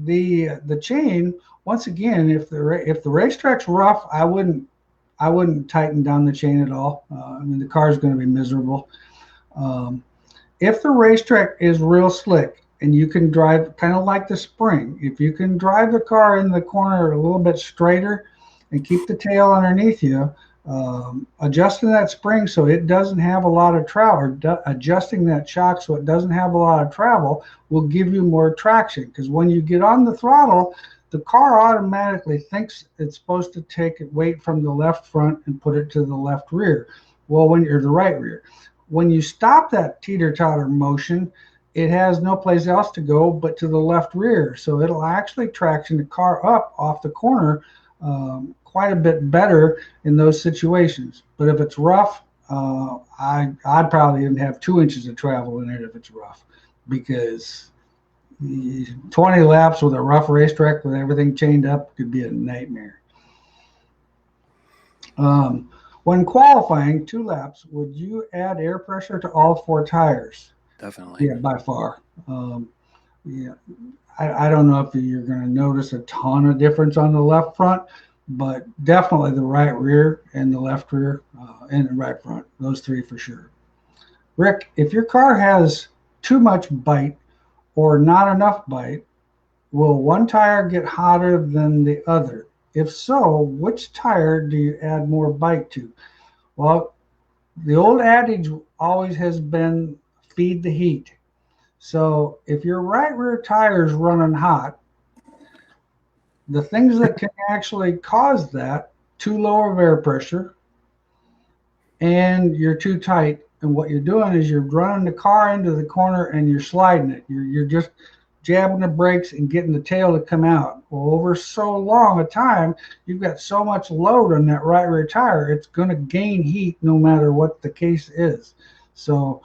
The chain. Once again, if the racetrack's rough, I wouldn't tighten down the chain at all. The car is going to be miserable. Um, if the racetrack is real slick and you can drive kind of like the spring, if you can drive the car in the corner a little bit straighter and keep the tail underneath you, adjusting that spring so it doesn't have a lot of travel, or adjusting that shock so it doesn't have a lot of travel, will give you more traction. Because when you get on the throttle, the car automatically thinks it's supposed to take weight from the left front and put it to the left rear. Well, when you're the right rear, when you stop that teeter-totter motion, it has no place else to go but to the left rear. So it'll actually traction the car up off the corner quite a bit better in those situations. But if it's rough, I'd probably even have 2 inches of travel in it if it's rough, because 20 laps with a rough racetrack with everything chained up could be a nightmare. When qualifying 2 laps, would you add air pressure to all 4 tires? Definitely. Yeah, by far. Yeah, I don't know if you're going to notice a ton of difference on the left front, but definitely the right rear and the left rear and the right front. Those three for sure. Rick, if your car has too much bite or not enough bite, will one tire get hotter than the other? If so, which tire do you add more bite to? Well, the old adage always has been feed the heat. So if your right rear tire is running hot, the things that can actually cause that, too low of air pressure, and you're too tight. And what you're doing is you're running the car into the corner and you're sliding it. You're just jabbing the brakes and getting the tail to come out. Well, over so long a time, you've got so much load on that right rear tire, it's going to gain heat no matter what the case is. So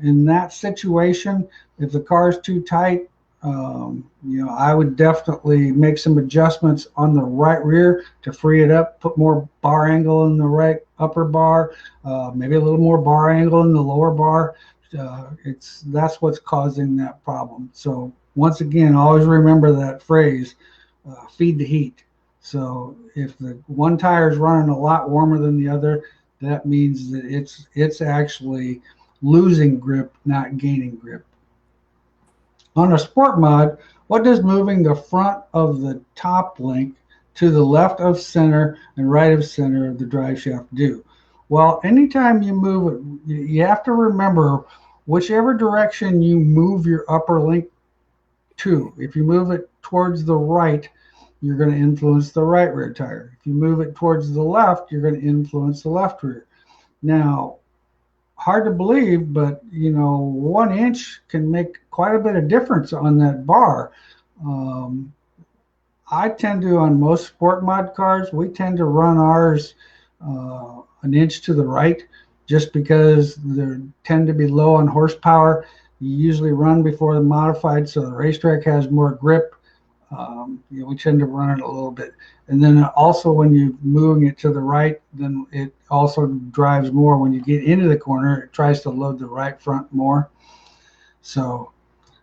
in that situation, if the car is too tight, I would definitely make some adjustments on the right rear to free it up, put more bar angle in the right upper bar, maybe a little more bar angle in the lower bar. That's what's causing that problem. So once again, always remember that phrase, feed the heat. So if the one tire is running a lot warmer than the other, that means that it's actually losing grip, not gaining grip. On a sport mod, what does moving the front of the top link to the left of center and right of center of the drive shaft do? Well, anytime you move it, you have to remember whichever direction you move your upper link to. If you move it towards the right, you're going to influence the right rear tire. If you move it towards the left, you're going to influence the left rear. Now, hard to believe, but 1 inch can make quite a bit of difference on that bar. I tend to, on most sport mod cars, we tend to run ours an inch to the right, just because they tend to be low on horsepower. You usually run before the modified, so the racetrack has more grip. We tend to run it a little bit. And then also when you're moving it to the right, then it also drives more. When you get into the corner, it tries to load the right front more. So,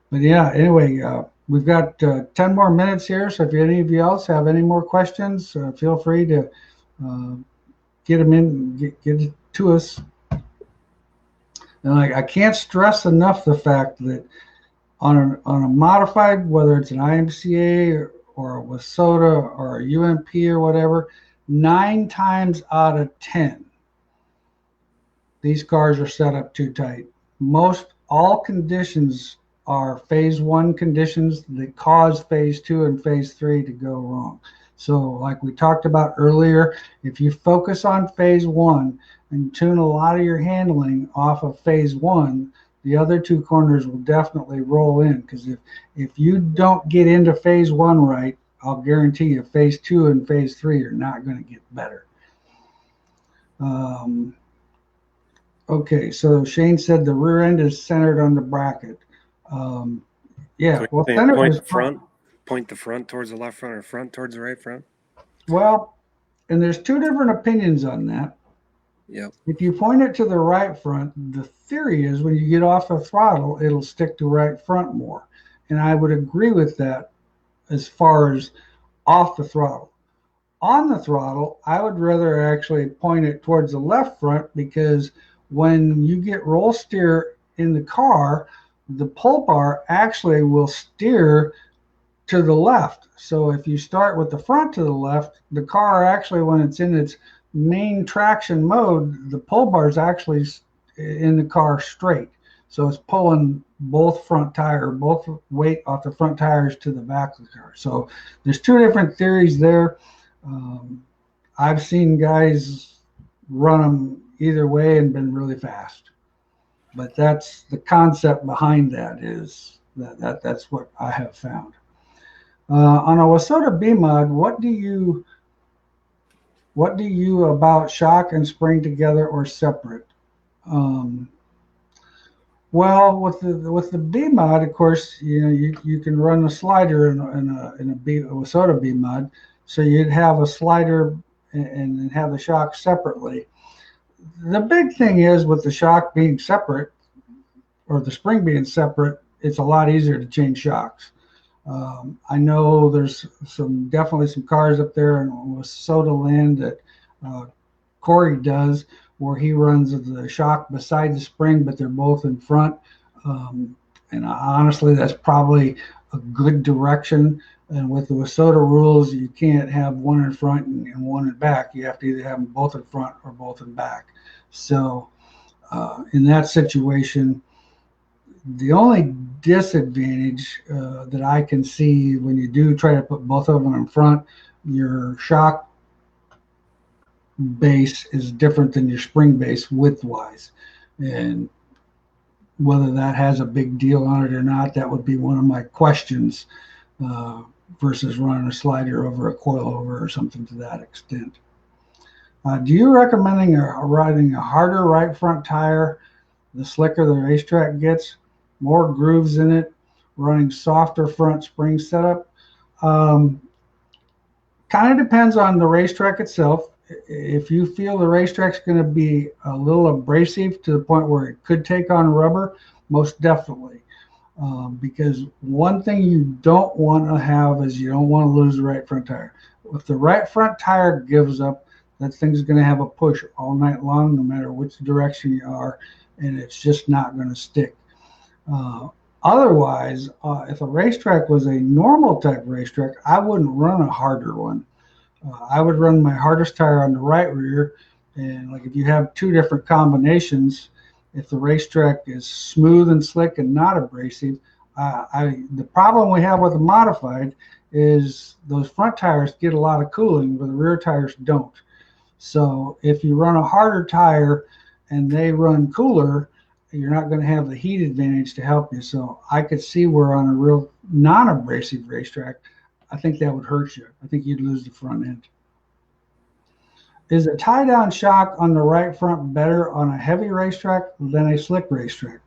but yeah, anyway, we've got 10 more minutes here. So if any of you else have any more questions, feel free to get them in, get it to us. And I can't stress enough the fact that on a modified, whether it's an IMCA or a Wasota or a UMP or whatever, 9 times out of 10, these cars are set up too tight. All conditions are phase 1 conditions that cause phase 2 and phase 3 to go wrong. So like we talked about earlier, if you focus on phase 1 and tune a lot of your handling off of phase 1, the other 2 corners will definitely roll in, because if you don't get into phase 1 right, I'll guarantee you phase 2 and phase 3 are not going to get better. Okay, so Shane said the rear end is centered on the bracket. Yeah, So well, point the front towards the left front or front towards the right front? Well, and there's 2 different opinions on that. Yep. If you point it to the right front, the theory is when you get off the throttle, it'll stick to right front more. And I would agree with that as far as off the throttle. On the throttle, I would rather actually point it towards the left front, because when you get roll steer in the car, the pull bar actually will steer to the left. So if you start with the front to the left, the car actually, when it's in its main traction mode, the pull bar is actually in the car straight. So it's pulling both both weight off the front tires to the back of the car. So there's two different theories there. I've seen guys run them either way and been really fast. But that's the concept behind that, is that's what I have found. On a Wasota B mod, what do you about shock and spring together or separate? Well, with the B mod, of course, you can run a slider in a Wasota B mod, so you'd have a slider and have the shock separately. The big thing is, with the shock being separate or the spring being separate, it's a lot easier to change shocks. I know there's definitely some cars up there in Wasota land that Corey does, where he runs the shock beside the spring, but they're both in front. And honestly, that's probably a good direction. And with the Wasota rules, you can't have one in front and one in back. You have to either have them both in front or both in back. So in that situation, the only disadvantage that I can see when you do try to put both of them in front, your shock base is different than your spring base width-wise. And whether that has a big deal on it or not, that would be one of my questions, versus running a slider over a coilover or something to that extent. Do you recommend riding a harder right front tire the slicker the racetrack gets, more grooves in it, running softer front spring setup? Kind of depends on the racetrack itself. If you feel the racetrack's going to be a little abrasive to the point where it could take on rubber, most definitely. Because one thing you don't want to have is, you don't want to lose the right front tire. If the right front tire gives up, that thing's going to have a push all night long, no matter which direction you are, and it's just not going to stick. Otherwise, if a racetrack was a normal type racetrack, I wouldn't run a harder one. I would run my hardest tire on the right rear, and like if you have two different combinations, if the racetrack is smooth and slick and not abrasive, the problem we have with the modified is those front tires get a lot of cooling, but the rear tires don't. So if you run a harder tire and they run cooler, you're not going to have the heat advantage to help you. So I could see where on a real non-abrasive racetrack, I think that would hurt you. I think you'd lose the front end. Is a tie-down shock on the right front better on a heavy racetrack than a slick racetrack?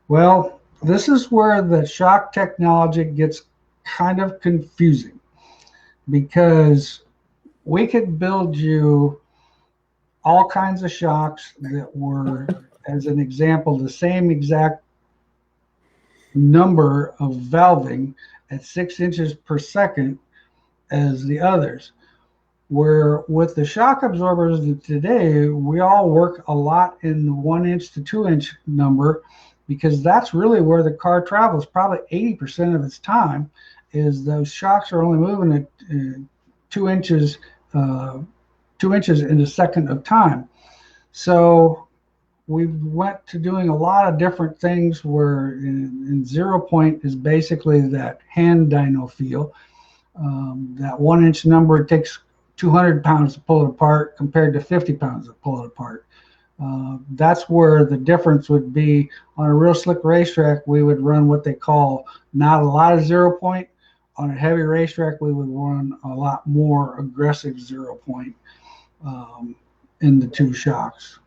Well, this is where the shock technology gets kind of confusing, because we could build you all kinds of shocks that were, as an example, the same exact number of valving at 6 inches per second as the others. Where with the shock absorbers today, we all work a lot in the 1 inch to 2 inch number, because that's really where the car travels. Probably 80% of its time is those shocks are only moving at 2 inches in a second of time. So we went to doing a lot of different things, where in 0 point is basically that hand dyno feel. That 1 inch number, it takes 200 pounds to pull it apart compared to 50 pounds to pull it apart. That's where the difference would be. On a real slick racetrack, we would run what they call not a lot of 0 point. On a heavy racetrack, we would run a lot more aggressive 0 point in the two shocks.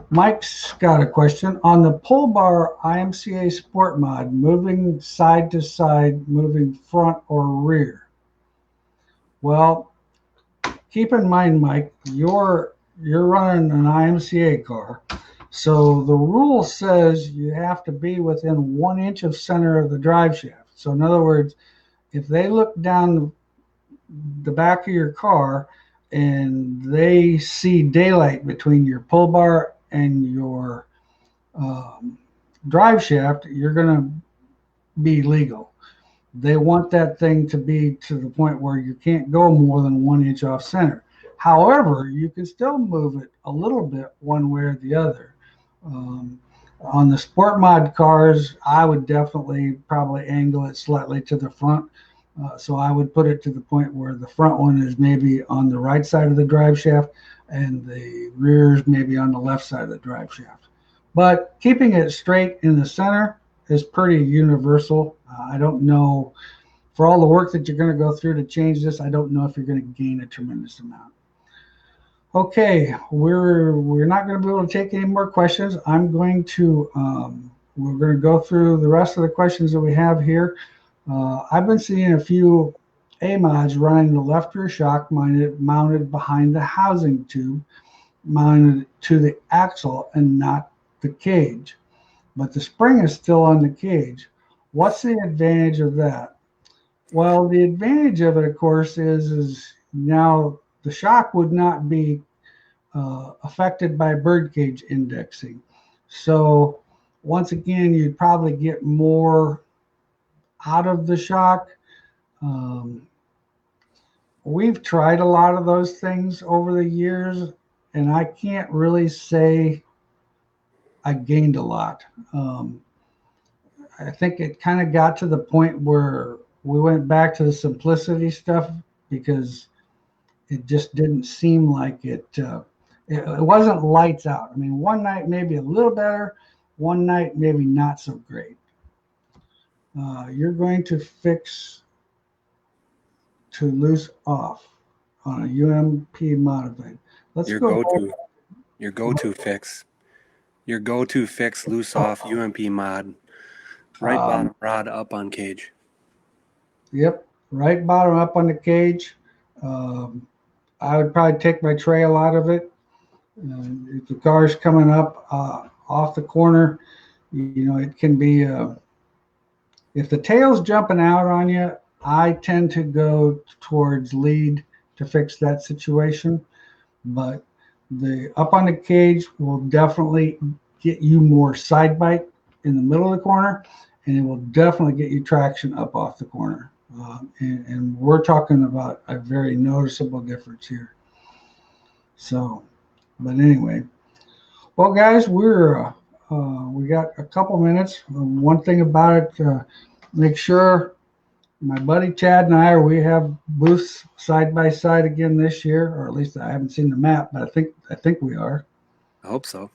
Mike's got a question. On the pull bar IMCA Sport mod, moving side to side, moving front or rear? Well, keep in mind, Mike, you're running an IMCA car, so the rule says you have to be within 1 inch of center of the drive shaft. So in other words, if they look down the back of your car and they see daylight between your pull bar and your um, drive shaft, you're going to be legal. They want that thing to be to the point where you can't go more than 1 inch off center. However, you can still move it a little bit one way or the other. Um, on the sport mod cars, I would definitely probably angle it slightly to the front. So I would put it to the point where the front one is maybe on the right side of the drive shaft and the rear is maybe on the left side of the drive shaft. But keeping it straight in the center is pretty universal. I don't know, for all the work that you're going to go through to change this, I don't know if you're going to gain a tremendous amount. Okay, we're not going to be able to take any more questions. I'm going to we're going to go through the rest of the questions that we have here. I've been seeing a few A-mods running the left rear shock mounted behind the housing tube, mounted to the axle and not the cage, but the spring is still on the cage. What's the advantage of that? Well, the advantage of it, of course, is now the shock would not be affected by birdcage indexing. So once again, you'd probably get more out of the shock. We've tried a lot of those things over the years, and I can't really say I gained a lot. I think it kind of got to the point where we went back to the simplicity stuff because it just didn't seem like it wasn't lights out. I mean, one night maybe a little better, one night maybe not so great. You're going to fix to loose off on a UMP modified. Let's Your go. go-to fix. Your go-to fix loose off UMP mod. Right bottom rod up on cage. Yep, right bottom up on the cage. I would probably take my trail out of it. If the car's coming up off the corner, you know, it can be, if the tail's jumping out on you, I tend to go towards lead to fix that situation. But the up on the cage will definitely get you more side bite in the middle of the corner, and it will definitely get you traction up off the corner. And we're talking about a very noticeable difference here. So, but anyway, well, guys, we got a couple minutes. One thing about it, make sure my buddy Chad and we have booths side by side again this year, or at least I haven't seen the map, but I think we are. I hope so.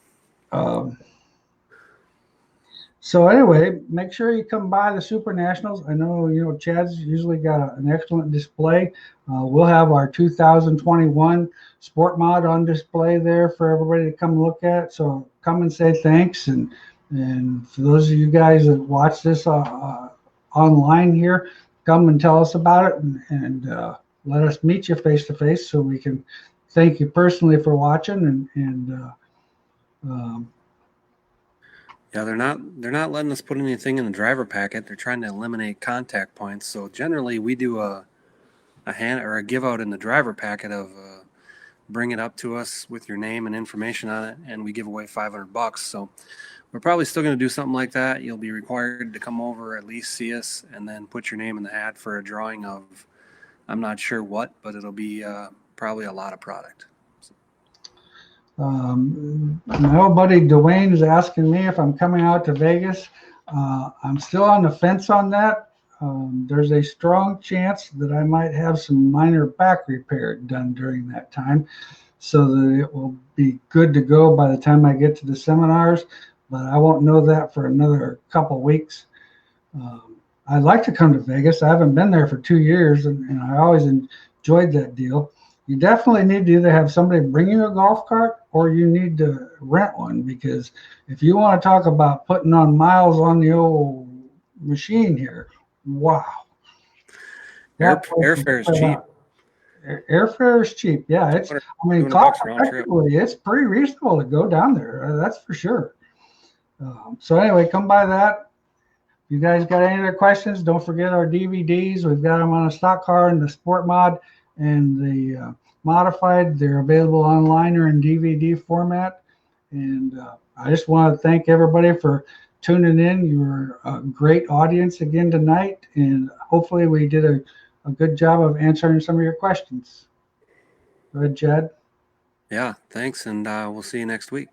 So anyway, make sure you come by the Super Nationals. I know, you know, Chad's usually got an excellent display. We'll have our 2021 Sport Mod on display there for everybody to come look at. So come and say thanks. And for those of you guys that watch this online here, come and tell us about it and let us meet you face to face so we can thank you personally for watching Yeah, they're not letting us put anything in the driver packet. They're trying to eliminate contact points. So generally, we do a hand or a give out in the driver packet of bring it up to us with your name and information on it, and we give away $500. So we're probably still going to do something like that. You'll be required to come over, at least see us, and then put your name in the hat for a drawing of, I'm not sure what, but it'll be probably a lot of product. My old buddy Dwayne is asking me if I'm coming out to Vegas. I'm still on the fence on that. There's a strong chance that I might have some minor back repair done during that time so that it will be good to go by the time I get to the seminars, but I won't know that for another couple weeks. I'd like to come to Vegas. I haven't been there for 2 years, and I always enjoyed that deal. You definitely need to either have somebody bring you a golf cart or you need to rent one, because if you want to talk about putting on miles on the old machine here, wow. Airfare is cheap. Airfare is cheap. Yeah, it's, I mean, cost effectively, it's pretty reasonable to go down there. That's for sure. So anyway, come by that. If you guys got any other questions, don't forget our DVDs. We've got them on a stock car and the Sport Mod and the modified. They're available online or in DVD format. And I just want to thank everybody for tuning in. You were a great audience again tonight, and hopefully we did a good job of answering some of your questions. Go ahead, Chad. Yeah, thanks, and we'll see you next week.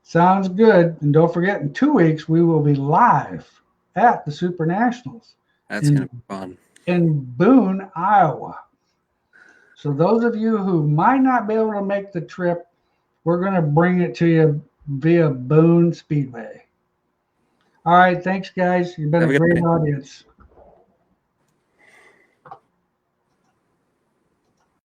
Sounds good. And don't forget, in 2 weeks, we will be live at the Super Nationals That's going to be fun. in Boone, Iowa. So those of you who might not be able to make the trip, we're going to bring it to you via Boone Speedway. All right. Thanks, guys. You've been a great audience.